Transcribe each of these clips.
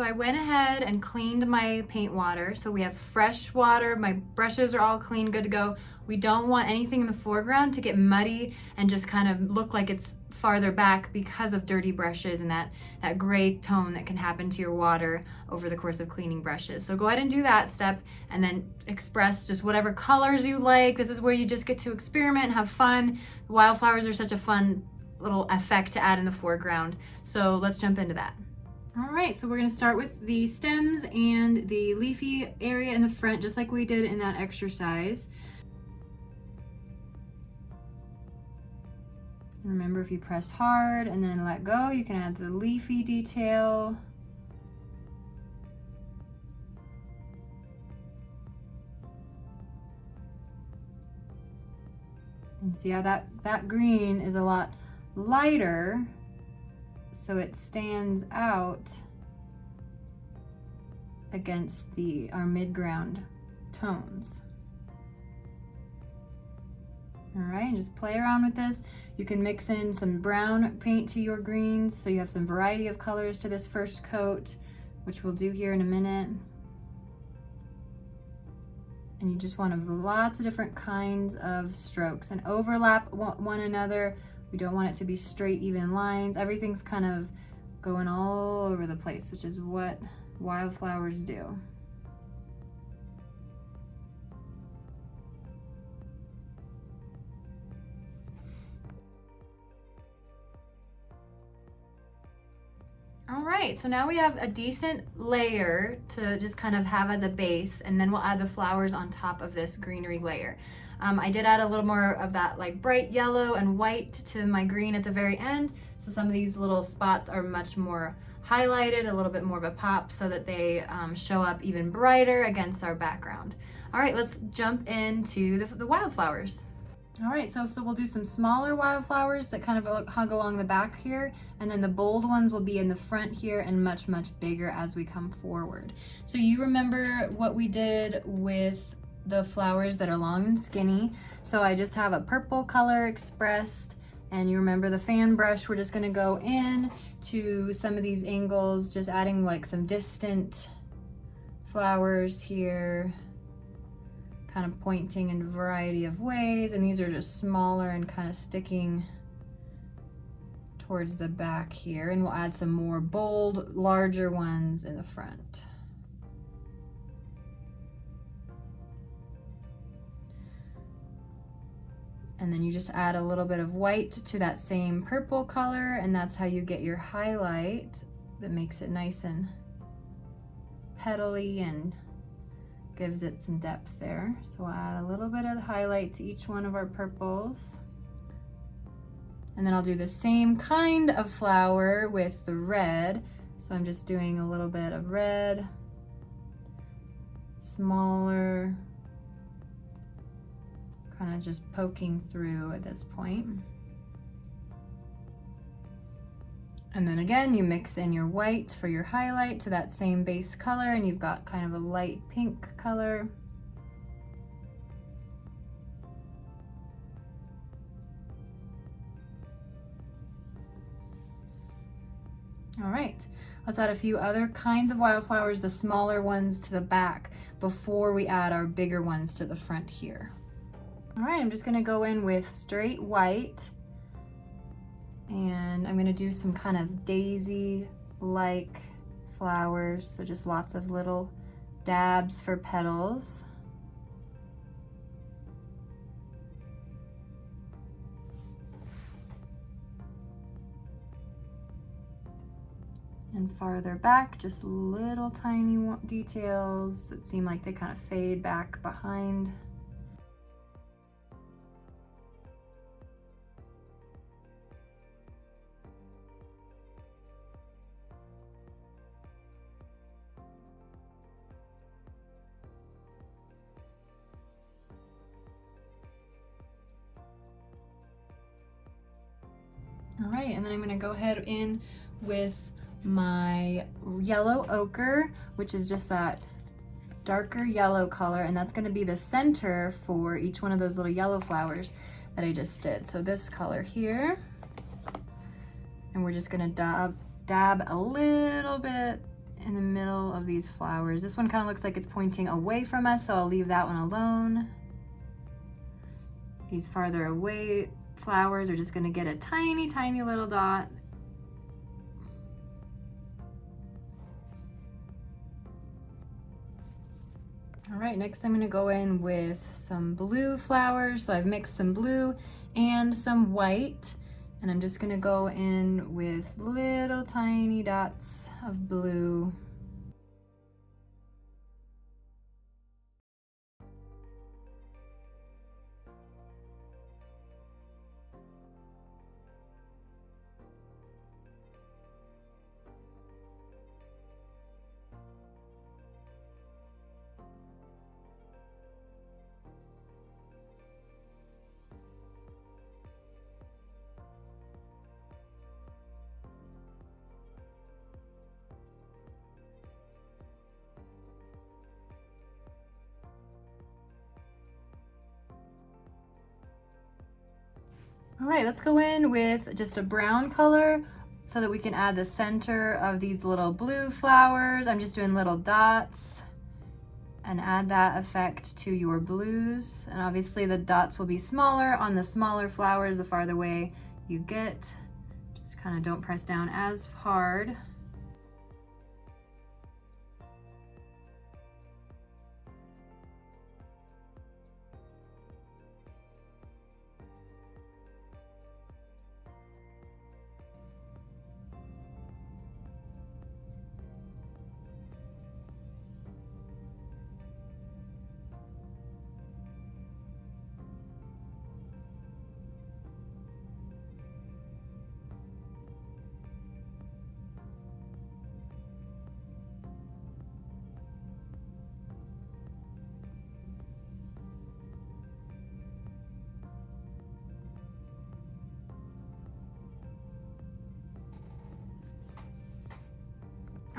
so I went ahead and cleaned my paint water. So we have fresh water, my brushes are all clean, good to go. We don't want anything in the foreground to get muddy and just kind of look like it's farther back because of dirty brushes and that gray tone that can happen to your water over the course of cleaning brushes. So go ahead and do that step and then express just whatever colors you like. This is where you just get to experiment and have fun. Wildflowers are such a fun little effect to add in the foreground. So let's jump into that. All right, so we're gonna start with the stems and the leafy area in the front, just like we did in that exercise. Remember, if you press hard and then let go, you can add the leafy detail. And see how that green is a lot lighter, so it stands out against our mid-ground tones. All right, and just play around with this. You can mix in some brown paint to your greens, so you have some variety of colors to this first coat, which we'll do here in a minute. And you just want lots of different kinds of strokes and overlap one another. We don't want it to be straight, even lines. Everything's kind of going all over the place, which is what wildflowers do. All right, so now we have a decent layer to just kind of have as a base, and then we'll add the flowers on top of this greenery layer. I did add a little more of that like bright yellow and white to my green at the very end. So some of these little spots are much more highlighted, a little bit more of a pop, so that they show up even brighter against our background. All right, let's jump into the wildflowers. All right, so we'll do some smaller wildflowers that kind of hug along the back here, and then the bold ones will be in the front here and much, much bigger as we come forward. So you remember what we did with the flowers that are long and skinny. So I just have a purple color expressed, and you remember the fan brush, we're just gonna go in to some of these angles, just adding like some distant flowers here, kind of pointing in a variety of ways, and these are just smaller and kind of sticking towards the back here, and we'll add some more bold, larger ones in the front. And then you just add a little bit of white to that same purple color, and that's how you get your highlight that makes it nice and petally and gives it some depth there. So we'll add a little bit of highlight to each one of our purples. And then I'll do the same kind of flower with the red. So I'm just doing a little bit of red, smaller, kind of just poking through at this point. And then again, you mix in your white for your highlight to that same base color, and you've got kind of a light pink color. All right, let's add a few other kinds of wildflowers, the smaller ones to the back, before we add our bigger ones to the front here. All right, I'm just gonna go in with straight white, and I'm gonna do some kind of daisy-like flowers, so just lots of little dabs for petals. And farther back, just little tiny details that seem like they kind of fade back behind. All right, and then I'm gonna go ahead in with my yellow ochre, which is just that darker yellow color, and that's gonna be the center for each one of those little yellow flowers that I just did. So this color here, and we're just gonna dab a little bit in the middle of these flowers. This one kind of looks like it's pointing away from us, so I'll leave that one alone. These farther away flowers are just going to get a tiny, tiny little dot. All right, next I'm going to go in with some blue flowers. So I've mixed some blue and some white, and I'm just going to go in with little tiny dots of blue. All right, let's go in with just a brown color so that we can add the center of these little blue flowers. I'm just doing little dots and add that effect to your blues. And obviously the dots will be smaller on the smaller flowers the farther away you get. Just kind of don't press down as hard.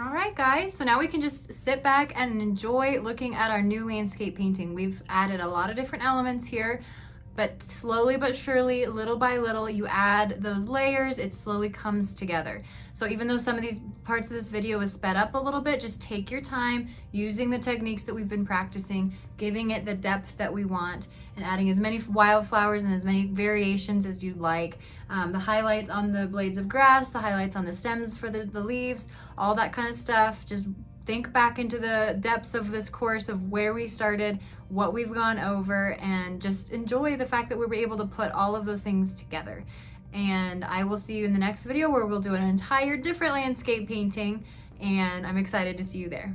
All right, guys, so now we can just sit back and enjoy looking at our new landscape painting. We've added a lot of different elements here, but slowly but surely, little by little, you add those layers, it slowly comes together. So even though some of these parts of this video is sped up a little bit, just take your time using the techniques that we've been practicing, giving it the depth that we want, and adding as many wildflowers and as many variations as you'd like. The highlight on the blades of grass, the highlights on the stems for the leaves, all that kind of stuff. Just think back into the depths of this course of where we started, what we've gone over, and just enjoy the fact that we were able to put all of those things together. And I will see you in the next video where we'll do an entire different landscape painting, and I'm excited to see you there.